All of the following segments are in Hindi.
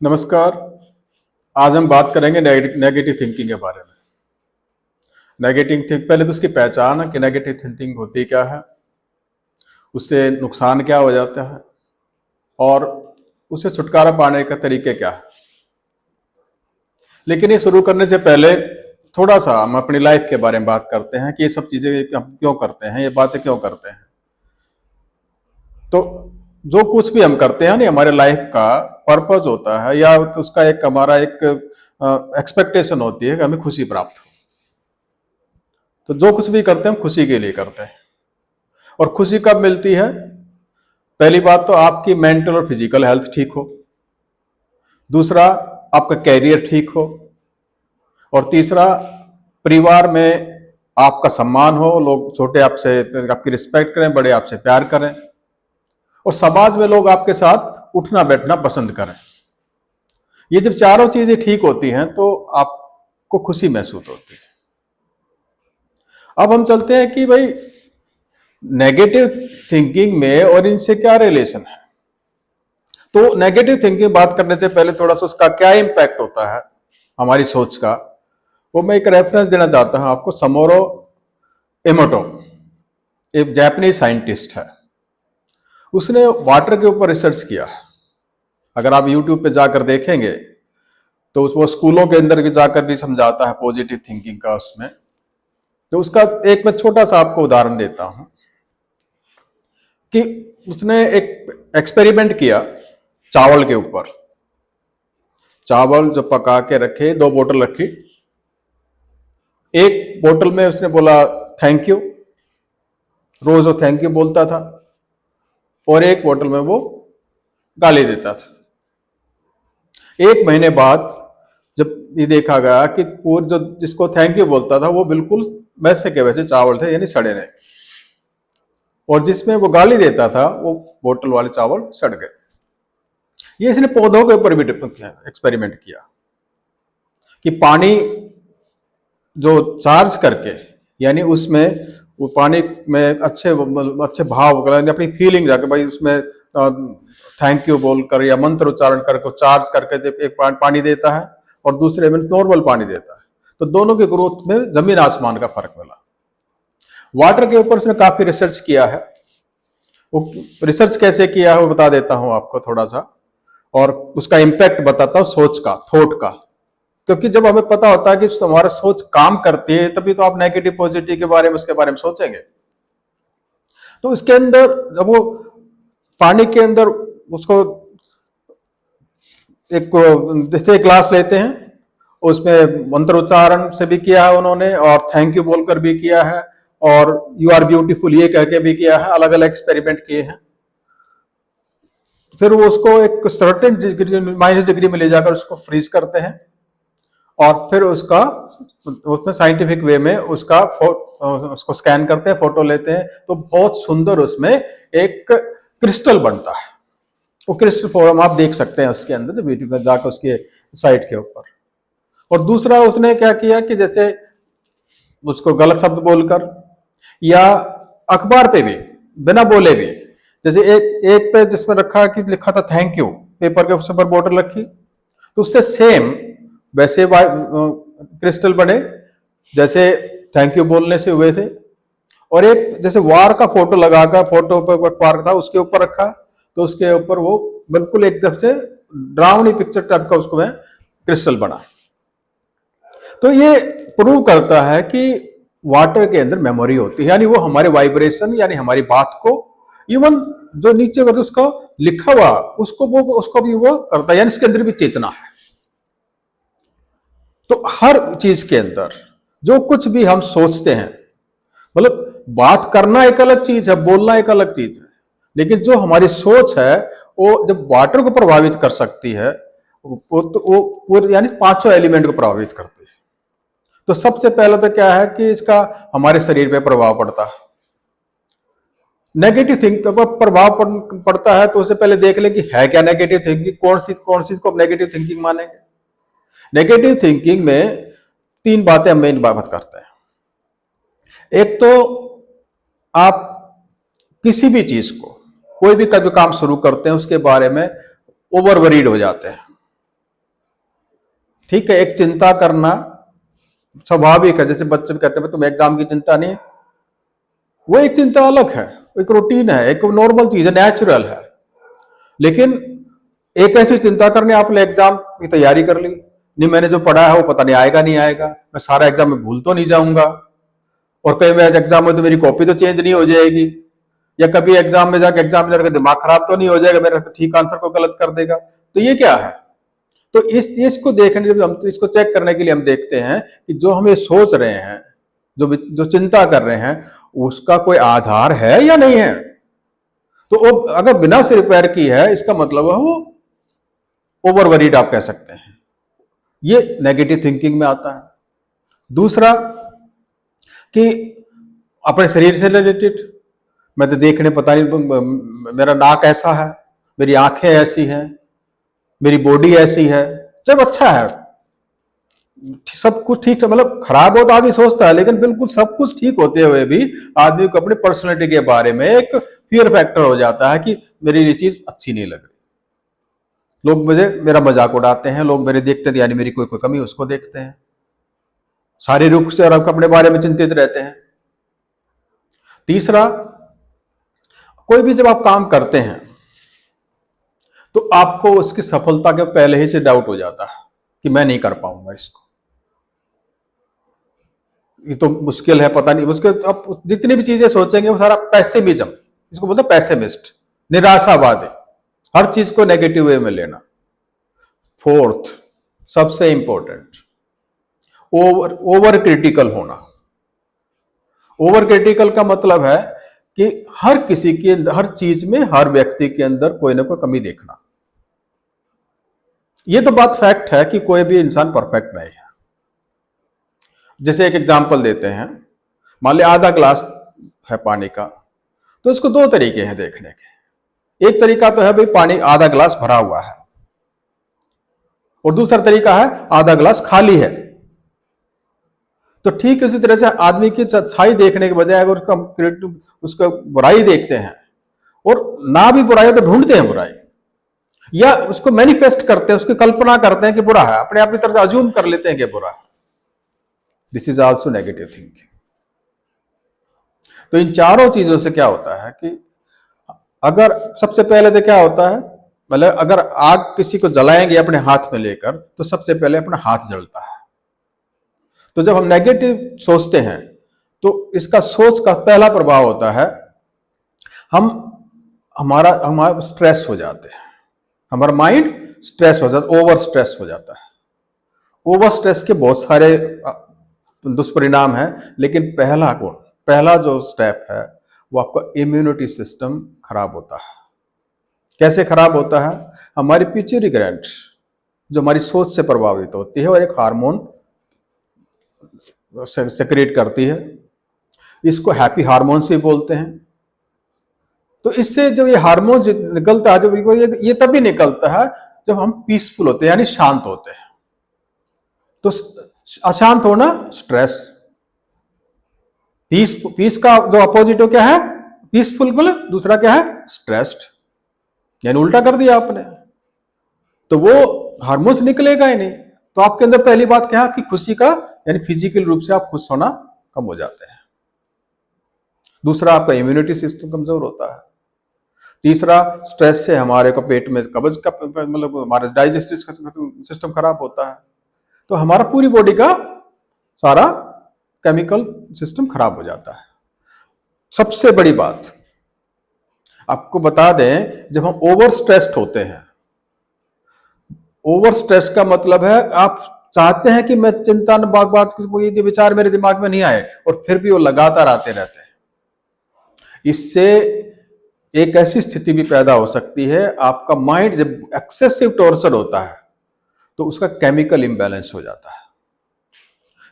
नमस्कार। आज हम बात करेंगे नेगेटिव थिंकिंग के बारे में। नेगेटिव थिंक पहले तो उसकी पहचान है कि नेगेटिव थिंकिंग होती क्या है, उससे नुकसान क्या हो जाता है और उससे छुटकारा पाने का तरीके क्या है। लेकिन ये शुरू करने से पहले थोड़ा सा हम अपनी लाइफ के बारे में बात करते हैं कि ये सब चीजें हम क्यों करते हैं, ये बातें क्यों करते हैं। तो जो कुछ भी हम करते हैं ना, हमारे लाइफ का पर्पस होता है या तो उसका एक हमारा एक एक्सपेक्टेशन होती है कि हमें खुशी प्राप्त हो। तो जो कुछ भी करते हैं हम खुशी के लिए करते हैं। और खुशी कब मिलती है? पहली बात तो आपकी मेंटल और फिजिकल हेल्थ ठीक हो, दूसरा आपका कैरियर ठीक हो, और तीसरा परिवार में आपका सम्मान हो, लोग छोटे आपसे आपकी रिस्पेक्ट करें, बड़े आपसे प्यार करें, और समाज में लोग आपके साथ उठना बैठना पसंद करें। ये जब चारों चीजें ठीक होती हैं तो आपको खुशी महसूस होती है। अब हम चलते हैं कि भाई नेगेटिव थिंकिंग में और इनसे क्या रिलेशन है। तो नेगेटिव थिंकिंग बात करने से पहले थोड़ा सा उसका क्या इंपैक्ट होता है हमारी सोच का, वो मैं एक रेफरेंस देना चाहता हूं आपको। समोरो इमोटो एक जापानीज साइंटिस्ट है, उसने वाटर के ऊपर रिसर्च किया। अगर आप यूट्यूब पे जाकर देखेंगे तो वो स्कूलों के अंदर भी जाकर भी समझाता है पॉजिटिव थिंकिंग का उसमें। तो उसका एक मैं छोटा सा आपको उदाहरण देता हूं कि उसने एक एक्सपेरिमेंट किया चावल के ऊपर। चावल जो पका के रखे, दो बोतल रखी। एक बोतल में उसने बोला थैंक यू, रोज वो थैंक यू बोलता था, और एक बोतल में वो गाली देता था। एक महीने बाद जब ये देखा गया कि पूर जो जिसको थैंक यू बोलता था वो बिल्कुल वैसे के वैसे चावल थे, यानी सड़े नहीं, और जिसमें वो गाली देता था वो बोतल वाले चावल सड़ गए। ये इसने पौधों के ऊपर भी एक्सपेरिमेंट किया कि पानी जो चार्ज करके, यानी उसमें वो पानी में अच्छे भाव अपनी फीलिंग जाके भाई उसमें थैंक यू बोलकर या मंत्र उच्चारण करके चार्ज करके जब एक पानी देता है और दूसरे में नॉर्मल पानी देता है, तो दोनों के ग्रोथ में जमीन आसमान का फर्क मिला। वाटर के ऊपर उसने काफी रिसर्च किया है। वो रिसर्च कैसे किया है वो बता देता हूं आपको थोड़ा सा, और उसका इंपैक्ट बताता हूं सोच का, थॉट का। क्योंकि जब हमें पता होता है कि हमारा सोच काम करती है तभी तो आप नेगेटिव पॉजिटिव के बारे में उसके बारे में सोचेंगे। तो इसके अंदर जब वो पानी के अंदर उसको एक जैसे क्लास लेते हैं, उसमें मंत्र उच्चारण से भी किया है उन्होंने, और थैंक यू बोलकर भी किया है, और यू आर ब्यूटीफुल ये कह के भी किया है। अलग अलग एक्सपेरिमेंट किए हैं। फिर वो उसको एक सर्टेन डिग्री -डिग्री में ले जाकर उसको फ्रीज करते हैं, और फिर उसका उसमें साइंटिफिक वे में उसको स्कैन करते हैं, फोटो लेते हैं, तो बहुत सुंदर उसमें एक क्रिस्टल बनता है। वो क्रिस्टल फॉर्म आप देख सकते हैं उसके अंदर, जो यूट्यूब में जाकर उसके साइट के ऊपर। और दूसरा उसने क्या किया कि जैसे उसको गलत शब्द बोलकर या अखबार पे भी बिना बोले भी, जैसे एक पे जिसमें रखा कि लिखा था थैंक यू, पेपर के ऊपर बोतल रखी, तो उससे सेम वैसे क्रिस्टल बने जैसे थैंक यू बोलने से हुए थे। और एक जैसे वार का फोटो लगाकर, फोटो पर अखबार था उसके ऊपर रखा, तो उसके ऊपर वो बिल्कुल एकदम से ड्राउनी पिक्चर टाइप का उसको में क्रिस्टल बना। तो ये प्रूव करता है कि वाटर के अंदर मेमोरी होती है, यानी वो हमारे वाइब्रेशन यानी हमारी बात को, इवन जो नीचे उसको लिखा हुआ उसको भी वो करता है, यानी इसके अंदर भी चेतना है। तो हर चीज के अंदर जो कुछ भी हम सोचते हैं, मतलब बात करना एक अलग चीज है, बोलना एक अलग चीज है, लेकिन जो हमारी सोच है वो जब वाटर को प्रभावित कर सकती है, वो यानी पांचों एलिमेंट को प्रभावित करती है। तो सबसे पहले तो क्या है कि इसका हमारे शरीर पे प्रभाव पड़ता है। नेगेटिव थिंकिंग पर प्रभाव पड़ता है तो उससे पहले देख लें कि है क्या नेगेटिव थिंकिंग, कौन सी को नेगेटिव थिंकिंग मानेंगे। नेगेटिव थिंकिंग में तीन बातें हम मेन बात करते हैं। एक तो आप किसी भी चीज को, कोई भी काम शुरू करते हैं उसके बारे में ओवर वरीड हो जाते हैं, ठीक है, एक चिंता करना स्वाभाविक है, जैसे बच्चे कहते हैं तुम्हें एग्जाम की चिंता नहीं, वो एक चिंता अलग है, एक रूटीन है, एक नॉर्मल चीज है, नेचुरल है। लेकिन एक ऐसी चिंता करनी, आपने एग्जाम की तैयारी कर ली, नहीं मैंने जो पढ़ा है वो पता नहीं आएगा नहीं आएगा, मैं सारा एग्जाम में भूल तो नहीं जाऊंगा, और कहीं मैं एग्जाम में तो मेरी कॉपी तो चेंज नहीं हो जाएगी, या कभी एग्जाम में जाकर दिमाग खराब तो नहीं हो जाएगा, मेरा ठीक आंसर को गलत कर देगा। तो ये क्या है? तो इस चीज को देखने, जब हम तो इसको चेक करने के लिए हम देखते हैं कि जो हम ये सोच रहे हैं, जो चिंता कर रहे हैं, उसका कोई आधार है या नहीं है। तो वो अगर बिना से रिपेयर की है, इसका मतलब है वो ओवर वरीड आप कह सकते हैं, ये नेगेटिव थिंकिंग में आता है। दूसरा कि अपने शरीर से रिलेटेड, मैं तो देखने पता नहीं मेरा नाक ऐसा है, मेरी आंखें ऐसी हैं, मेरी बॉडी ऐसी है, जब अच्छा है, सब कुछ ठीक है, मतलब खराब हो तो आदमी सोचता है, लेकिन बिल्कुल सब कुछ ठीक होते हुए भी आदमी को अपनी पर्सनैलिटी के बारे में एक फियर फैक्टर हो जाता है कि मेरी ये चीज अच्छी नहीं लग रही, लोग मेरा मजाक उड़ाते हैं, लोग मेरे देखते हैं यानी मेरी कोई कमी उसको देखते हैं, शारीरिक रूप से और अपने बारे में चिंतित रहते हैं। तीसरा, कोई भी जब आप काम करते हैं तो आपको उसकी सफलता के पहले ही से डाउट हो जाता है कि मैं नहीं कर पाऊंगा इसको, ये तो मुश्किल है, पता नहीं, उसके आप जितनी भी चीजें सोचेंगे वो सारा पैसिमिज्म, इसको बोलते हैं पैसिमिस्ट, निराशावादी, हर चीज को नेगेटिव वे में लेना। फोर्थ, सबसे इंपॉर्टेंट, ओवर क्रिटिकल होना। ओवर क्रिटिकल का मतलब है कि हर किसी के अंदर, हर चीज में, हर व्यक्ति के अंदर कोई ना कोई कमी देखना। ये तो बात फैक्ट है कि कोई भी इंसान परफेक्ट नहीं है। जैसे एक एग्जांपल देते हैं, मान लिया आधा ग्लास है पानी का, तो इसको दो तरीके हैं देखने के। एक तरीका तो है भाई पानी आधा ग्लास भरा हुआ है, और दूसरा तरीका है आधा ग्लास खाली है। तो ठीक उसी तरह से आदमी की अच्छाई देखने के बजाय अगर उसका बुराई देखते हैं, और ना भी बुराई हो तो ढूंढते हैं बुराई, या उसको मैनिफेस्ट करते हैं, उसकी कल्पना करते हैं कि बुरा है, अपने आप की तरफ से अज्यूम कर लेते हैं कि बुरा है। This is also negative thinking. तो इन चारों चीजों से क्या होता है कि अगर सबसे पहले तो क्या होता है, मतलब अगर आग किसी को जलाएंगे अपने हाथ में लेकर, तो सबसे पहले अपना हाथ जलता है। तो जब हम नेगेटिव सोचते हैं तो इसका सोच का पहला प्रभाव होता है हमारा स्ट्रेस हो जाते हैं, हमारा माइंड स्ट्रेस हो जाता है, ओवर स्ट्रेस हो जाता है। ओवर स्ट्रेस के बहुत सारे दुष्परिणाम हैं, लेकिन पहला जो स्टेप है वो आपका इम्यूनिटी सिस्टम खराब होता है। कैसे खराब होता है? हमारी पिट्यूटरी ग्लैंड जो हमारी सोच से प्रभावित होती है और एक हार्मोन सेक्रेट करती है, इसको हैप्पी हार्मोन्स भी बोलते हैं। तो इससे जो ये हार्मोन निकलता है, जब ये तभी निकलता है जब हम पीसफुल होते हैं, यानी शांत होते हैं। तो अशांत होना स्ट्रेस, पीस का जो अपोजिट हो क्या है? पीसफुल। दूसरा क्या है? स्ट्रेस्ड, यानी उल्टा कर दिया आपने, तो वो हार्मोन्स निकलेगा ही नहीं। तो आपके अंदर पहली बात क्या है कि खुशी का, यानी फिजिकल रूप से आप खुश होना कम हो जाते हैं। दूसरा, आपका इम्यूनिटी सिस्टम कमजोर होता है। तीसरा, स्ट्रेस से हमारे को पेट में कब्ज का, मतलब हमारा डाइजेस्टिव सिस्टम खराब होता है। तो हमारा पूरी बॉडी का सारा केमिकल सिस्टम खराब हो जाता है। सबसे बड़ी बात आपको बता दें, जब हम ओवर स्ट्रेस्ड होते हैं, ओवर स्ट्रेस का मतलब है आप चाहते हैं कि मैं चिंता न बात ये विचार मेरे दिमाग में नहीं आए, और फिर भी वो लगातार आते रहते हैं। इससे एक ऐसी स्थिति भी पैदा हो सकती है, आपका माइंड जब एक्सेसिव टॉर्चर होता है तो उसका केमिकल इंबैलेंस हो जाता है।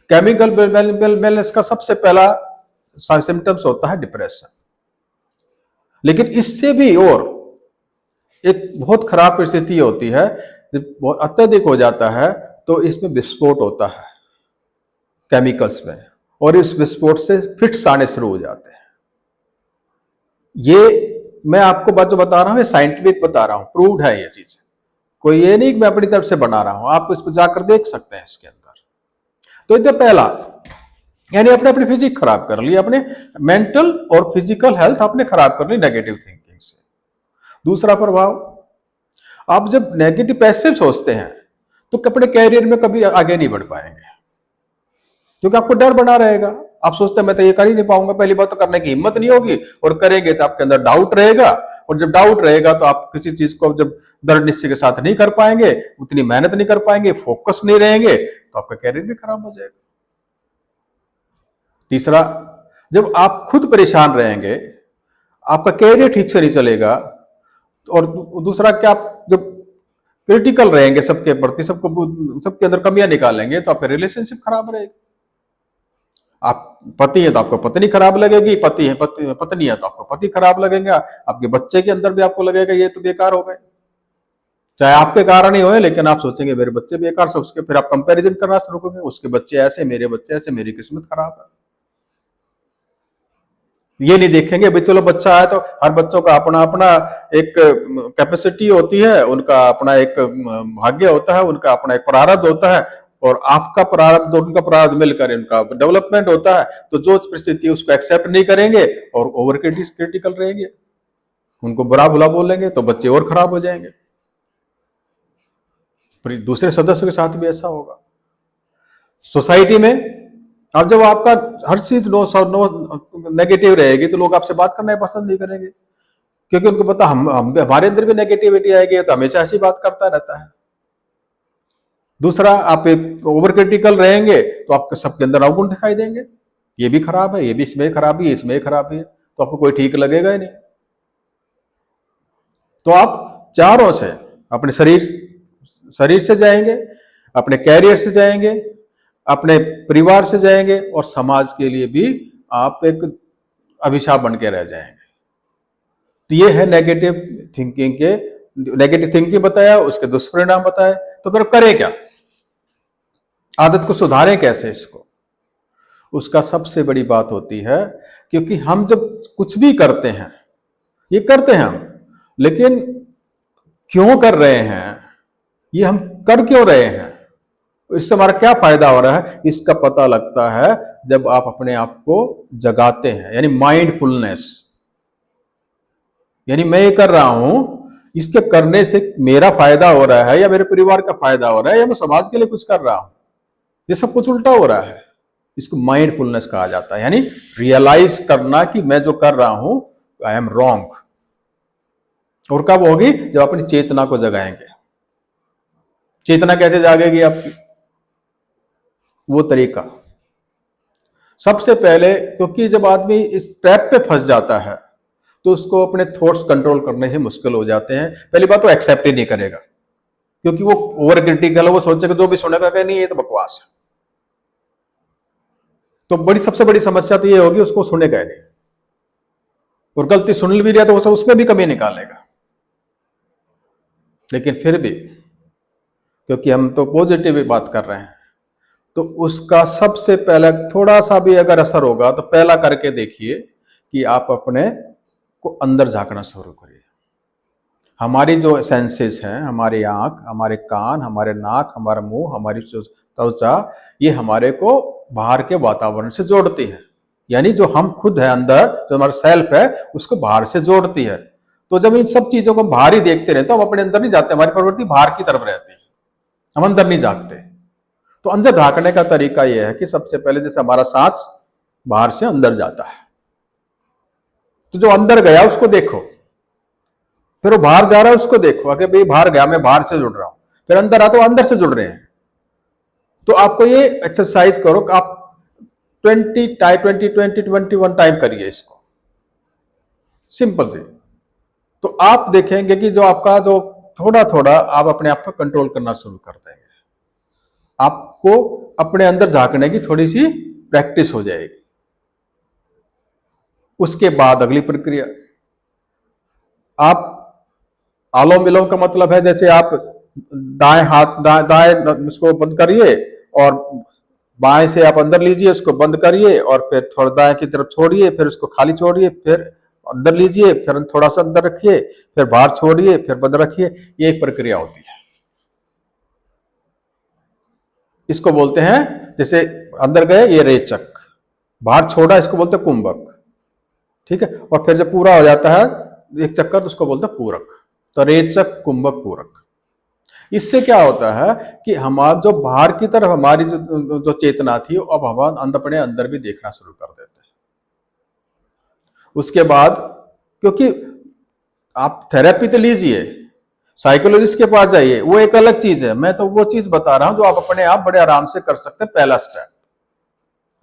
केमिकल बैलेंस का सबसे पहला सिम्टम्स होता है डिप्रेशन। लेकिन इससे भी और एक बहुत खराब परिस्थिति होती है, जब बहुत अत्यधिक हो जाता है तो इसमें विस्फोट होता है केमिकल्स में, और इस विस्फोट से फिट्स आने शुरू हो जाते हैं। ये मैं आपको बात जो बता रहा हूं, ये साइंटिफिक बता रहा हूं, प्रूव्ड है ये चीज, कोई ये नहीं कि मैं अपनी तरफ से बना रहा हूं, आप इस पर जाकर देख सकते हैं इसके अंदर। तो ये पहला, यानी अपने अपनी फिजिक खराब कर ली, अपने मेंटल और फिजिकल हेल्थ आपने खराब कर ली नेगेटिव थिंकिंग से। दूसरा प्रभाव, आप जब नेगेटिव पैसिव सोचते हैं तो अपने कैरियर में कभी आगे नहीं बढ़ पाएंगे, क्योंकि आपको डर बना रहेगा। आप सोचते हैं मैं तो ये कर ही नहीं पाऊंगा, पहली बात तो करने की हिम्मत नहीं होगी, और करेंगे तो आपके अंदर डाउट रहेगा, और जब डाउट रहेगा तो आप किसी चीज को जब दृढ़ निश्चय के साथ नहीं कर पाएंगे, उतनी मेहनत नहीं कर पाएंगे, फोकस नहीं रहेंगे, तो आपका कैरियर भी खराब हो जाएगा। तीसरा, जब आप खुद परेशान रहेंगे, आपका कैरियर ठीक से नहीं चलेगा, और दूसरा क्या, आप जब क्रिटिकल रहेंगे सबके प्रति, सबके अंदर कमियां निकालेंगे, तो आपका रिलेशनशिप खराब रहेगी। आप पति है तो आपको पत्नी खराब लगेगी, पति है पत्नी है तो आपको पति खराब लगेगा, आपके बच्चे के अंदर भी आपको लगेगा ये तो बेकार हो गए, चाहे आपके कारण ही होए, लेकिन आप सोचेंगे मेरे बच्चे बेकार से, उसके फिर आप कंपैरिजन करना शुरू करेंगे, उसके बच्चे ऐसे, मेरे बच्चे ऐसे, मेरी किस्मत खराब है। ये नहीं देखेंगे भाई चलो बच्चा है तो हर बच्चों का अपना अपना एक कैपेसिटी होती है, उनका अपना एक भाग्य होता है, उनका अपना एक प्रारब्ध होता है, और आपका प्रारब्ध उनका प्रारब्ध मिलकर इनका डेवलपमेंट होता है। तो जो परिस्थिति उसको एक्सेप्ट नहीं करेंगे और ओवर क्रिटिकल रहेंगे, उनको बुरा भला बोलेंगे, तो बच्चे और खराब हो जाएंगे। दूसरे सदस्यों के साथ भी ऐसा होगा। सोसाइटी में अब जब आपका हर चीज नो नेगेटिव रहेगी, तो लोग आपसे बात करना पसंद नहीं करेंगे, क्योंकि उनको पता हम हमारे अंदर भी नेगेटिविटी आएगी, तो हमेशा ऐसी बात करता रहता है। दूसरा, आप एक ओवर क्रिटिकल रहेंगे तो आपके सबके अंदर अवगुण दिखाई देंगे, ये भी खराब है, ये भी इसमें खराबी है, इसमें खराबी है, तो आपको कोई ठीक लगेगा ही नहीं। तो आप चारों से, अपने शरीर से जाएंगे, अपने कैरियर से जाएंगे, अपने परिवार से जाएंगे, और समाज के लिए भी आप एक अभिशाप बन के रह जाएंगे। तो ये है नेगेटिव थिंकिंग बताया, उसके दुष्परिणाम बताए। तो फिर करें क्या, आदत को सुधारें कैसे इसको? उसका सबसे बड़ी बात होती है, क्योंकि हम जब कुछ भी करते हैं, ये करते हैं हम, लेकिन क्यों कर रहे हैं, ये हम कर क्यों रहे हैं, इससे हमारा क्या फायदा हो रहा है, इसका पता लगता है जब आप अपने आप को जगाते हैं, यानी माइंडफुलनेस। यानी मैं ये कर रहा हूं, इसके करने से मेरा फायदा हो रहा है, या मेरे परिवार का फायदा हो रहा है, या मैं समाज के लिए कुछ कर रहा हूं, ये सब कुछ उल्टा हो रहा है। इसको माइंडफुलनेस कहा जाता है, यानी रियलाइज करना कि मैं जो कर रहा हूं आई एम रॉन्ग। और कब होगी, जब अपनी चेतना को जगाएंगे। चेतना कैसे जागेगी आपकी? वो तरीका सबसे पहले, क्योंकि जब आदमी इस ट्रैप पे फंस जाता है तो उसको अपने थॉट्स कंट्रोल करने ही मुश्किल हो जाते हैं। पहली बात तो एक्सेप्ट ही नहीं करेगा, क्योंकि वो ओवर क्रिटिकल है, वो सोचेगा जो भी सुनेगा कि नहीं ये तो बकवास है। तो सबसे बड़ी समस्या तो ये होगी, उसको सुनेगा नहीं, और गलती सुन भी लिया तो उसमें भी कमी निकालेगा। लेकिन फिर भी, क्योंकि हम तो पॉजिटिव बात कर रहे हैं, तो उसका सबसे पहले थोड़ा सा भी अगर असर होगा तो पहला करके देखिए कि आप अपने को अंदर झांकना शुरू करिए। हमारी जो सेंसेस हैं, हमारी आंख, हमारे कान, हमारे नाक, हमारा मुंह, हमारी त्वचा, ये हमारे को बाहर के वातावरण से जोड़ती है। यानी जो हम खुद है अंदर, जो हमारा सेल्फ है, उसको बाहर से जोड़ती है। तो जब इन सब चीजों को बाहर ही देखते रहते तो हम अपने अंदर नहीं जाते, हमारी प्रवृत्ति बाहर की तरफ रहती है, हम अंदर नहीं झांकते। तो अंदर झांकने का तरीका यह है कि सबसे पहले जैसे हमारा सांस बाहर से अंदर जाता है, तो जो अंदर गया उसको देखो, फिर वो बाहर जा रहा है उसको देखो, अगर भाई बाहर गया, मैं बाहर से जुड़ रहा हूं, फिर अंदर आता हूं, अंदर से जुड़ रहे हैं। तो आपको ये एक्सरसाइज करो, आप 21 टाइम करिए इसको, सिंपल से। तो आप देखेंगे कि जो आपका जो थोड़ा थोड़ा आप अपने आप को कंट्रोल करना शुरू कर देंगे, आपको अपने अंदर झांकने की थोड़ी सी प्रैक्टिस हो जाएगी। उसके बाद अगली प्रक्रिया, आप आलोम विलोम का मतलब है, जैसे आप दाएं हाथ दाएं उसको बंद करिए और बाएं से आप अंदर लीजिए, उसको बंद करिए और फिर थोड़ा दाएं की तरफ छोड़िए, फिर उसको खाली छोड़िए, फिर अंदर लीजिए, फिर थोड़ा सा अंदर रखिए, फिर बाहर छोड़िए, फिर बंद रखिए। ये एक प्रक्रिया होती है। इसको बोलते हैं, जैसे अंदर गए ये रेचक, बाहर छोड़ा इसको बोलते हैं कुंभक, ठीक है। और फिर जब पूरा हो जाता है एक चक्कर तो उसको बोलते हैं पूरक। तो रेचक, कुंभक, पूरक। इससे क्या होता है कि हमारा जो बाहर की तरफ हमारी जो चेतना थी, अब हम अपने अंदर भी देखना शुरू कर देते हैं। उसके बाद, क्योंकि आप थेरेपी तो लीजिए, साइकोलॉजिस्ट के पास जाइए, वो एक अलग चीज है। मैं तो वो चीज बता रहा हूं जो आप अपने आप बड़े आराम से कर सकते हैं। पहला स्टेप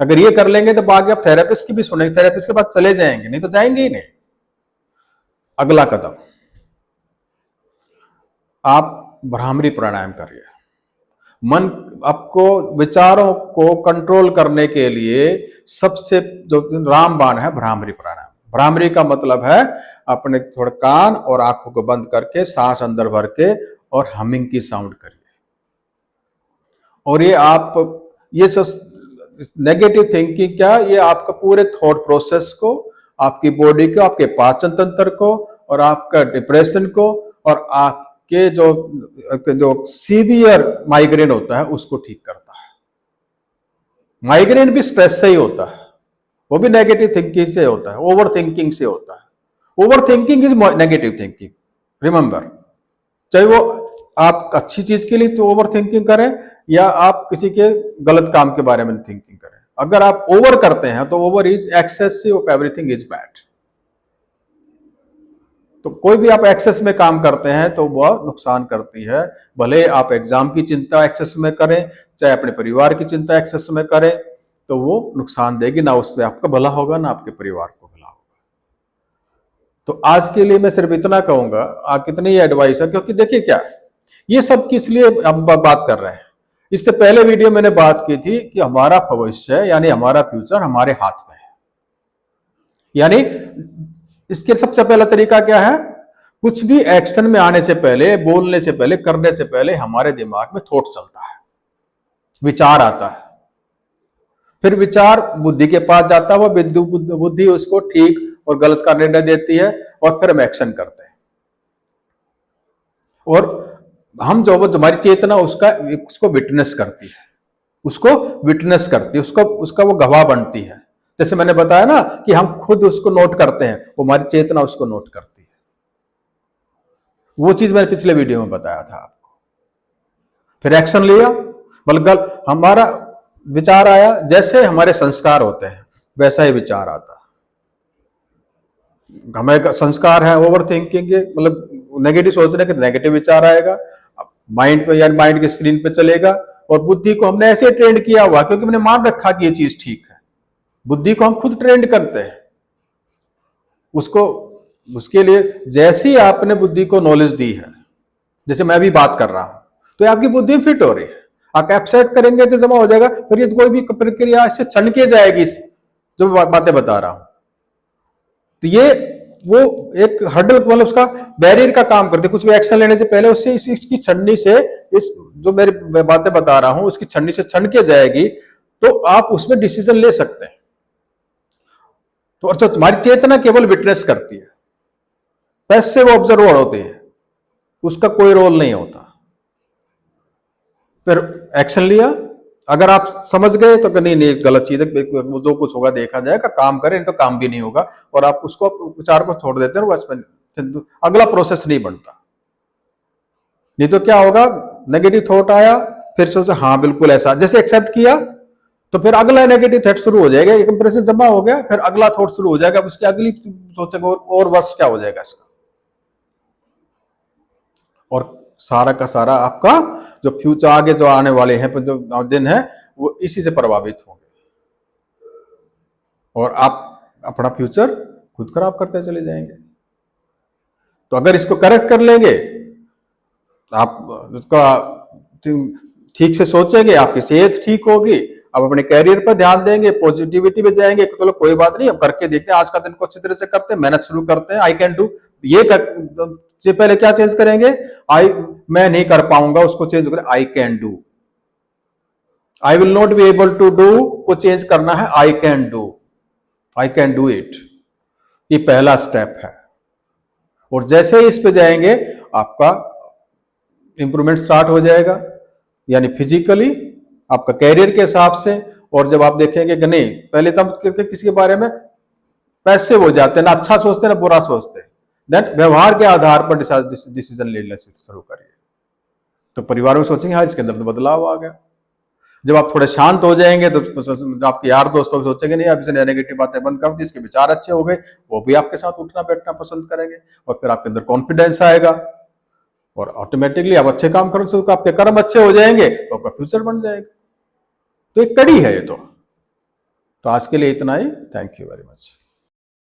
अगर ये कर लेंगे तो बाकी आप थेरेपिस्ट की भी सुनेंगे, थेरेपिस्ट के पास चले जाएंगे, नहीं तो जाएंगे ही नहीं। अगला कदम, आप भ्रामरी प्राणायाम करिए। मन, आपको विचारों को कंट्रोल करने के लिए सबसे जो रामबाण है भ्रामरी प्राणायाम। भ्रामरी का मतलब है अपने थोड़ा कान और आंखों को बंद करके सांस अंदर भर के और हमिंग की साउंड करिए। और ये आप, ये सब नेगेटिव थिंकिंग क्या, ये आपका पूरे थॉट प्रोसेस को, आपकी बॉडी को, आपके पाचन तंत्र को और आपका डिप्रेशन को और आपके जो सीवियर माइग्रेन होता है उसको ठीक करता है। माइग्रेन भी स्ट्रेस से ही होता है, वो भी नेगेटिव थिंकिंग से होता है, ओवर थिंकिंग से होता है। Over thinking is negative thinking, remember. चाहे वो आप अच्छी चीज के लिए तो ओवर थिंकिंग करें या आप किसी के गलत काम के बारे में थिंकिंग करें, अगर आप ओवर करते हैं तो over is excessive of everything is bad. तो कोई भी आप एक्सेस में काम करते हैं तो वह नुकसान करती है। भले आप एग्जाम की चिंता एक्सेस में करें, चाहे अपने परिवार की चिंता एक्सेस में करें, तो वो नुकसान देगी, ना उसमें आपका भला होगा ना आपके परिवार को भला होगा। तो आज के लिए मैं सिर्फ इतना कहूंगा, आप कितनी एडवाइस है, क्योंकि देखिए क्या है, ये सब किस लिए अब बात कर रहे हैं। इससे पहले वीडियो मैंने बात की थी कि हमारा भविष्य यानी हमारा फ्यूचर हमारे हाथ में है। यानी इसके सबसे पहला तरीका क्या है, कुछ भी एक्शन में आने से पहले, बोलने से पहले, करने से पहले हमारे दिमाग में थॉट चलता है, विचार आता है। फिर विचार बुद्धि के पास जाता है, वह बुद्धि उसको ठीक और गलत का निर्णय देती है और फिर हम एक्शन करते हैं। और हम जो हमारी चेतना उसको विटनेस करती है, उसका वो गवाह बनती है। जैसे मैंने बताया ना कि हम खुद उसको नोट करते हैं, वो हमारी चेतना उसको नोट करती है। वो चीज मैंने पिछले वीडियो में बताया था आपको। फिर एक्शन लिया, मतलब हमारा विचार आया, जैसे हमारे संस्कार होते हैं वैसा ही विचार आता है। हमारे संस्कार है ओवर थिंकिंग, मतलब नेगेटिव सोचने के, नेगेटिव विचार आएगा, माइंड पे यानी माइंड की स्क्रीन पे चलेगा। और बुद्धि को हमने ऐसे ट्रेंड किया हुआ, क्योंकि हमने मान रखा कि ये चीज ठीक है। बुद्धि को हम खुद ट्रेंड करते हैं, उसके लिए जैसे ही आपने बुद्धि को नॉलेज दी है, जैसे मैं भी बात कर रहा हूं, तो आपकी बुद्धि फिट हो रही है। आप एक्सेप्ट करेंगे तो जमा हो जाएगा। फिर ये कोई भी प्रक्रिया इससे छनके जाएगी, जो बातें बता रहा हूं। तो ये वो एक हर्डल, मतलब उसका बैरियर का काम करते, कुछ भी एक्शन लेने से पहले उससे इसकी छन्नी से, इस जो मेरी बातें बता रहा हूं उसकी छन्नी से छन के जाएगी, तो आप उसमें डिसीजन ले सकते हैं। तो अच्छा, तुम्हारी चेतना केवल विटनेस करती है, पैसिव ऑब्जर्वर होते हैं, उसका कोई रोल नहीं होता। फिर एक्शन लिया, अगर आप समझ गए तो नहीं गलत चीज है, जो कुछ होगा देखा जाएगा, काम करें, नहीं तो काम भी नहीं होगा, और आप उसको विचार को छोड़ देते हैं, बस अगला प्रोसेस नहीं बनता। नहीं तो क्या होगा, नेगेटिव थॉट आया, फिर सोचा हाँ बिल्कुल ऐसा, जैसे एक्सेप्ट किया तो फिर अगला नेगेटिव थॉट शुरू हो जाएगा, एक इंप्रेशन जमा हो गया, फिर अगला थॉट शुरू हो जाएगा, उसकी अगली सोचेगा और वर्ष क्या हो जाएगा इसका, और सारा का सारा आपका जो फ्यूचर आगे जो आने वाले हैं जो दिन है वो इसी से प्रभावित होंगे, और आप अपना फ्यूचर खुद खराब करते चले जाएंगे। तो अगर इसको करेक्ट कर लेंगे, आप उसका ठीक से सोचेंगे, आपकी सेहत ठीक होगी, आप अपने कैरियर पर ध्यान देंगे, पॉजिटिविटी में जाएंगे, तो कोई बात नहीं, हम करके देखते हैं, आज का दिन को अच्छी तरह से करते हैं, मेहनत शुरू करते हैं, आई कैन डू। ये से पहले क्या चेंज करेंगे, मैं नहीं कर पाऊंगा, उसको चेंज करें I can do. I will not be able to do को चेंज करना है I can do, I can do it. ये पहला स्टेप है। और जैसे ही इस पे जाएंगे आपका इंप्रूवमेंट स्टार्ट हो जाएगा, यानी फिजिकली आपका कैरियर के हिसाब से। और जब आप देखेंगे कि नहीं, पहले तो हम किसी के बारे में पैसे हो जाते हैं, ना अच्छा सोचते हैं ना बुरा सोचते हैं, देन व्यवहार के आधार पर डिसीजन लेने से शुरू करिए। तो परिवार में सोचेंगे हाँ इसके अंदर तो बदलाव आ गया। जब आप थोड़े शांत हो जाएंगे तो आपके यार दोस्तों भी सोचेंगे नहीं अब इसने नेगेटिव बातें बंद कर दी, इसके विचार अच्छे हो गए, वो भी आपके साथ उठना बैठना पसंद करेंगे, और फिर आपके अंदर कॉन्फिडेंस आएगा, और ऑटोमेटिकली आप अच्छे काम करोगे तो आपके कर्म अच्छे हो जाएंगे तो आपका फ्यूचर बन जाएगा। तो एक कड़ी है ये तो आज के लिए इतना ही। Thank you very much.